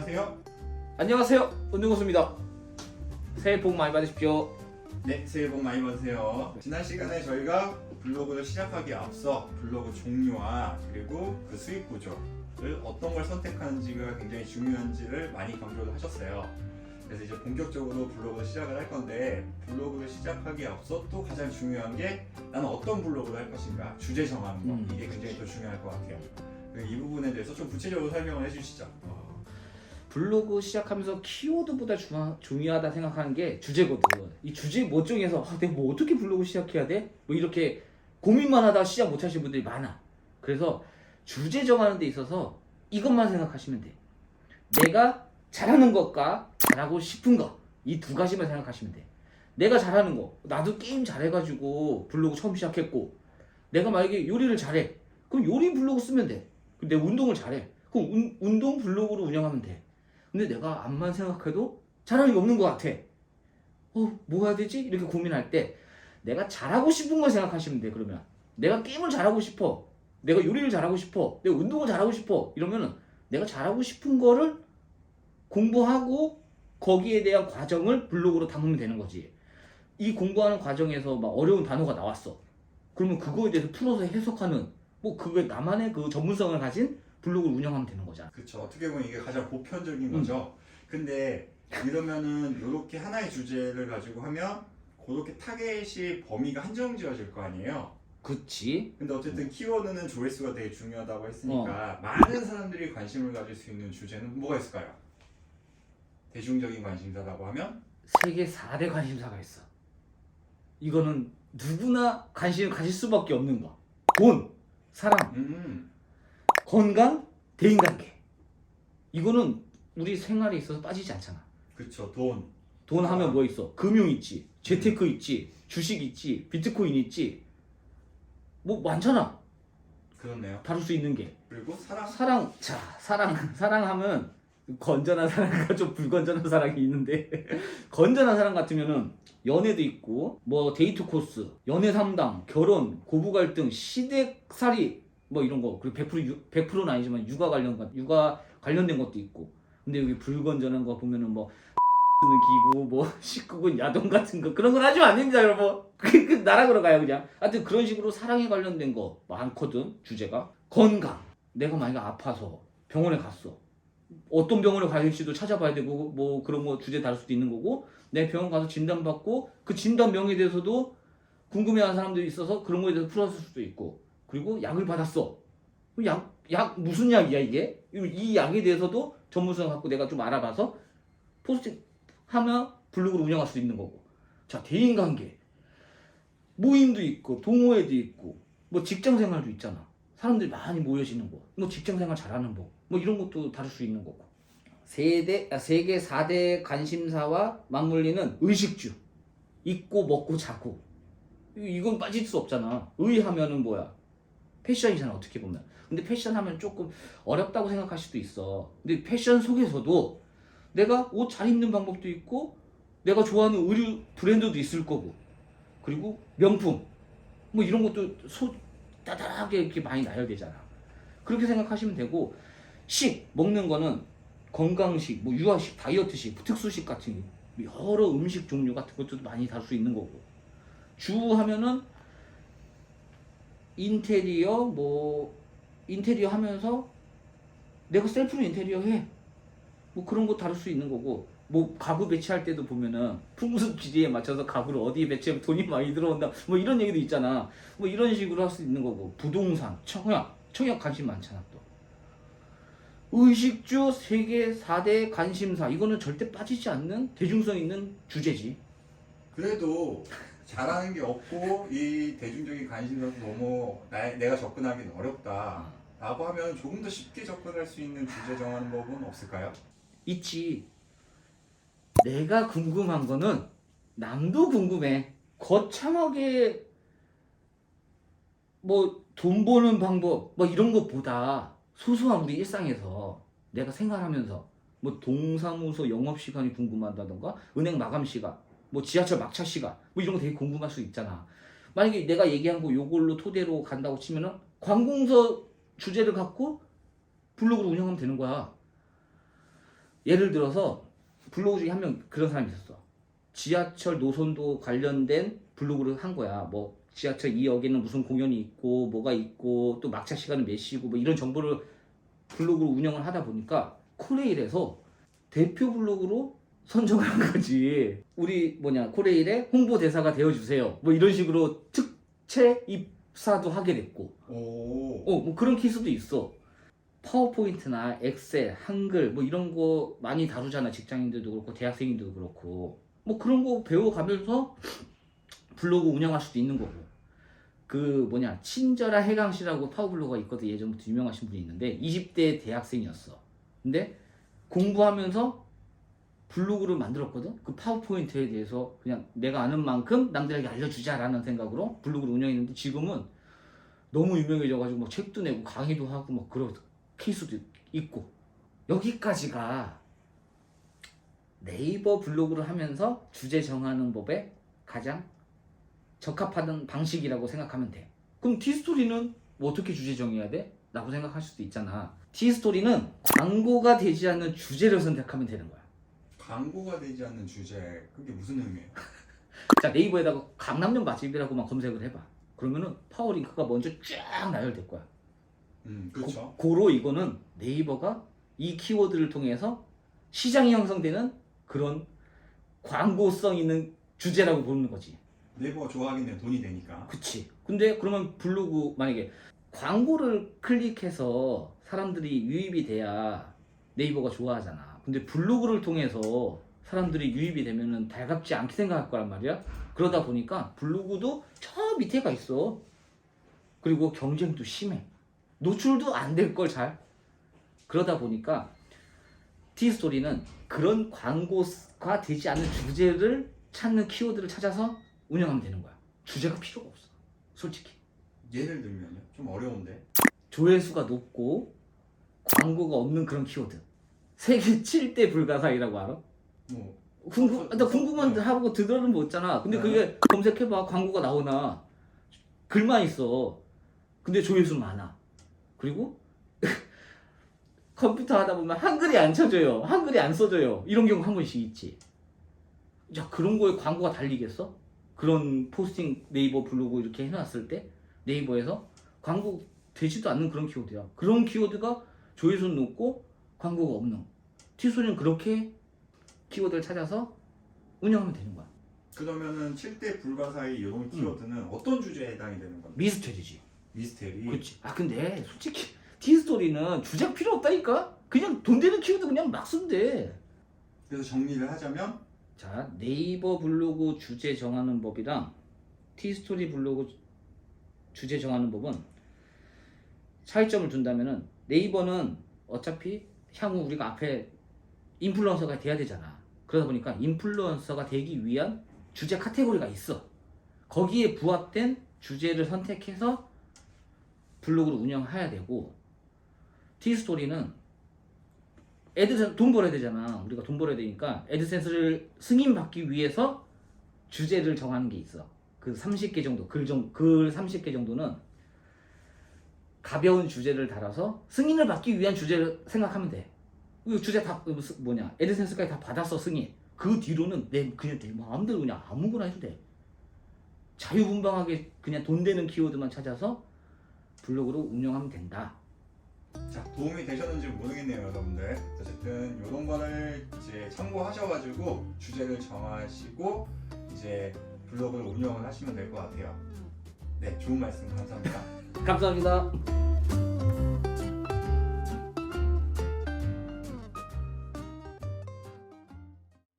안녕하세요. 안녕하세요. 은능호수입니다. 새해 복 많이 받으십시오. 네, 새해 복 많이 받으세요. 지난 시간에 저희가 블로그를 시작하기에 앞서 블로그 종류와 그리고 그 수익 구조를 어떤 걸 선택하는지가 굉장히 중요한지를 많이 강조를 하셨어요. 그래서 이제 본격적으로 블로그를 시작을 할 건데, 블로그를 시작하기에 앞서 또 가장 중요한 게 나는 어떤 블로그를 할 것인가, 주제 정하는 거. 이게 굉장히 또 중요할 것 같아요. 이 부분에 대해서 좀 구체적으로 설명을 해주시죠. 블로그 시작하면서 키워드보다 중요하다 생각하는 게 주제거든. 이 주제 뭐 중에서 내가 뭐 어떻게 블로그 시작해야 돼? 뭐 이렇게 고민만 하다가 시작 못 하시는 분들이 많아. 그래서 주제 정하는 데 있어서 이것만 생각하시면 돼. 내가 잘하는 것과 잘하고 싶은 것, 이 두 가지만 생각하시면 돼. 내가 잘하는 거, 나도 게임 잘해가지고 블로그 처음 시작했고, 내가 만약에 요리를 잘해, 그럼 요리 블로그 쓰면 돼. 근데 운동을 잘해, 그럼 운동 블로그로 운영하면 돼. 근데 내가 암만 생각해도 잘하는 게 없는 것 같아. 뭐 해야 되지? 이렇게 고민할 때 내가 잘하고 싶은 걸 생각하시면 돼. 그러면 내가 게임을 잘하고 싶어, 내가 요리를 잘하고 싶어, 내가 운동을 잘하고 싶어, 이러면은 내가 잘하고 싶은 거를 공부하고 거기에 대한 과정을 블로그로 담으면 되는 거지. 이 공부하는 과정에서 막 어려운 단어가 나왔어. 그러면 그거에 대해서 풀어서 해석하는, 뭐 그게 나만의 그 전문성을 가진 블로그를 운영하면 되는 거잖아. 그렇죠. 어떻게 보면 이게 가장 보편적인 거죠. 근데 이러면은 이렇게 하나의 주제를 가지고 하면 그렇게 타겟이 범위가 한정지어질 거 아니에요. 그치? 근데 어쨌든 키워드는 조회수가 되게 중요하다고 했으니까 많은 사람들이 관심을 가질 수 있는 주제는 뭐가 있을까요? 대중적인 관심사라고 하면 세계 4대 관심사가 있어. 이거는 누구나 관심을 가질 수밖에 없는 거. 돈, 사랑, 건강, 대인관계. 이거는 우리 생활에 있어서 빠지지 않잖아. 그쵸. 돈. 돈 하면 뭐 있어? 금융 있지, 재테크 있지, 주식 있지, 비트코인 있지. 뭐 많잖아. 그렇네요. 다룰 수 있는 게. 그리고 사랑. 자, 사랑하면 건전한 사랑과 좀 불건전한 사랑이 있는데 건전한 사랑 같으면은 연애도 있고, 뭐 데이트 코스, 연애 상담, 결혼, 고부 갈등, 시댁살이, 뭐 이런 거. 그리고 100%는 아니지만 육아 관련된 것도 있고. 근데 여기 불건전한 거 보면은 뭐 쓰는 기구, 뭐 19금 야동 같은 거, 그런 건 하지 않습니다, 여러분. 그 나락으로 가요, 그냥. 하여튼 그런 식으로 사랑에 관련된 거 많거든, 주제가. 건강. 내가 만약에 아파서 병원에 갔어. 어떤 병원에 가실지도 찾아봐야 되고, 뭐 그런 거 주제 다를 수도 있는 거고, 내 병원 가서 진단받고 그 진단명에 대해서도 궁금해하는 사람들이 있어서 그런 거에 대해서 풀었을 수도 있고. 그리고 약을 받았어. 약 무슨 약이야 이게? 이 약에 대해서도 전문성 갖고 내가 좀 알아봐서 포스트 하면 블로그를 운영할 수 있는 거고. 자, 대인관계. 모임도 있고 동호회도 있고 뭐 직장생활도 있잖아. 사람들이 많이 모여지는 거, 뭐 직장생활 잘하는 법, 뭐 이런 것도 다룰 수 있는 거고. 세계 4대 관심사와 맞물리는 의식주. 입고 먹고 자고. 이건 빠질 수 없잖아. 의하면은 뭐야? 패션이잖아, 어떻게 보면. 근데 패션 하면 조금 어렵다고 생각할 수도 있어. 근데 패션 속에서도 내가 옷 잘 입는 방법도 있고, 내가 좋아하는 의류 브랜드도 있을 거고, 그리고 명품, 뭐 이런 것도 따다하게 이렇게 많이 나야 되잖아. 그렇게 생각하시면 되고, 먹는 거는 건강식, 뭐 유아식, 다이어트식, 특수식 같은 여러 음식 종류 같은 것도 많이 다룰 수 있는 거고. 주 하면은 인테리어, 뭐 인테리어 하면서 내가 셀프로 인테리어 해, 뭐 그런 거 다룰 수 있는 거고. 뭐 가구 배치할 때도 보면은 풍수지리에 맞춰서 가구를 어디에 배치하면 돈이 많이 들어온다, 뭐 이런 얘기도 있잖아. 뭐 이런 식으로 할 수 있는 거고. 부동산, 청약 관심 많잖아. 또 의식주, 세계 4대 관심사, 이거는 절대 빠지지 않는 대중성 있는 주제지. 그래도 잘하는 게 없고 이 대중적인 관심사도 너무 내가 접근하기는 어렵다 라고 하면 조금 더 쉽게 접근할 수 있는 주제 정하는 법은 없을까요? 있지. 내가 궁금한 거는 남도 궁금해. 거창하게 뭐 돈 버는 방법, 뭐 이런 것보다 소소한 우리 일상에서 내가 생활하면서 뭐 동사무소 영업시간이 궁금하다던가, 은행 마감시간, 뭐 지하철 막차시간, 뭐 이런 거 되게 궁금할 수 있잖아. 만약에 내가 얘기한 거 요걸로 토대로 간다고 치면은 관공서 주제를 갖고 블로그를 운영하면 되는 거야. 예를 들어서 블로그 중에 한 명 그런 사람이 있었어. 지하철 노선도 관련된 블로그를 한 거야. 뭐 지하철 2역에는 무슨 공연이 있고 뭐가 있고 또 막차 시간은 몇 시고 뭐 이런 정보를 블로그로 운영을 하다 보니까 코레일에서 대표 블로그로 선정을 한 거지. 우리 코레일의 홍보 대사가 되어주세요. 뭐 이런 식으로 특채 입사도 하게 됐고. 뭐 그런 케이스도 있어. 파워포인트나 엑셀, 한글 뭐 이런 거 많이 다루잖아. 직장인들도 그렇고 대학생들도 그렇고. 뭐 그런 거 배워가면서 블로그 운영할 수도 있는 거고. 친절한 해강씨라고 파워블로거가 있거든. 예전부터 유명하신 분이 있는데 20대 대학생이었어. 근데 공부하면서 블로그를 만들었거든. 그 파워포인트에 대해서 그냥 내가 아는 만큼 남들에게 알려주자라는 생각으로 블로그를 운영했는데 지금은 너무 유명해져가지고 막 책도 내고 강의도 하고 막 그런 케이스도 있고. 여기까지가 네이버 블로그를 하면서 주제 정하는 법에 가장 적합하던 방식이라고 생각하면 돼. 그럼 티스토리는 뭐 어떻게 주제 정해야 돼? 라고 생각할 수도 있잖아. 티스토리는 광고가 되지 않는 주제를 선택하면 되는 거야. 광고가 되지 않는 주제, 그게 무슨 의미예요? 자, 네이버에다가 강남역 맛집이라고만 검색을 해봐. 그러면은 파워링크가 먼저 쫙 나열될 거야. 그렇죠. 고로 이거는 네이버가 이 키워드를 통해서 시장이 형성되는 그런 광고성 있는 주제라고 보는 거지. 네이버가 좋아하긴 해. 돈이 되니까. 그치. 근데 그러면 블로그 만약에 광고를 클릭해서 사람들이 유입이 돼야 네이버가 좋아하잖아. 근데 블로그를 통해서 사람들이 유입이 되면은 달갑지 않게 생각할 거란 말이야. 그러다 보니까 블로그도 저 밑에가 있어. 그리고 경쟁도 심해. 노출도 안 될 걸 잘. 그러다 보니까 티스토리는 그런 광고가 되지 않는 주제를 찾는 키워드를 찾아서 운영하면 되는 거야. 주제가 필요가 없어. 솔직히. 예를 들면요? 좀 어려운데. 조회수가 높고 광고가 없는 그런 키워드. 세계 7대 불가사의라고 알아? 뭐 나 궁금한 하고 들어는 못 있잖아. 근데 그게 검색해봐. 광고가 나오나. 글만 있어. 근데 조회수는 많아. 그리고 컴퓨터 하다 보면 한글이 안 쳐져요. 한글이 안 써져요. 이런 경우 한 번씩 있지. 자, 그런 거에 광고가 달리겠어? 그런 포스팅 네이버 블로그 이렇게 해놨을 때 네이버에서 광고 되지도 않는 그런 키워드야. 그런 키워드가 조회수는 높고 광고가 없는. 티스토리는 그렇게 키워드를 찾아서 운영하면 되는 거야. 그러면은 7대 불가사의 이런 키워드는 어떤 주제에 해당이 되는 겁니까? 미스테리지. 미스테리. 그렇지. 근데 솔직히 티스토리는 주제가 필요 없다니까? 그냥 돈 되는 키워드 그냥 막 쓰면 돼. 그래서 정리를 하자면 자, 네이버 블로그 주제 정하는 법이랑 티스토리 블로그 주제 정하는 법은 차이점을 둔다면은 네이버는 어차피 향후 우리가 앞에 인플루언서가 돼야 되잖아. 그러다 보니까 인플루언서가 되기 위한 주제 카테고리가 있어. 거기에 부합된 주제를 선택해서 블로그를 운영해야 되고, 티스토리는 돈 벌어야 되잖아. 우리가 돈 벌어야 되니까 애드센스를 승인받기 위해서 주제를 정하는 게 있어. 그 30개 정도, 글 30개 정도는 가벼운 주제를 달아서 승인을 받기 위한 주제를 생각하면 돼. 이 주제 다 애드센스까지 다 받았어, 승인. 그 뒤로는 그냥 내 마음대로 그냥 아무거나 해도 돼. 자유분방하게 그냥 돈 되는 키워드만 찾아서 블로그로 운영하면 된다. 자, 도움이 되셨는지 모르겠네요, 여러분들. 어쨌든 이런 거를 이제 참고하셔가지고 주제를 정하시고 이제 블로그를 운영을 하시면 될 것 같아요. 네, 좋은 말씀 감사합니다. 감사합니다.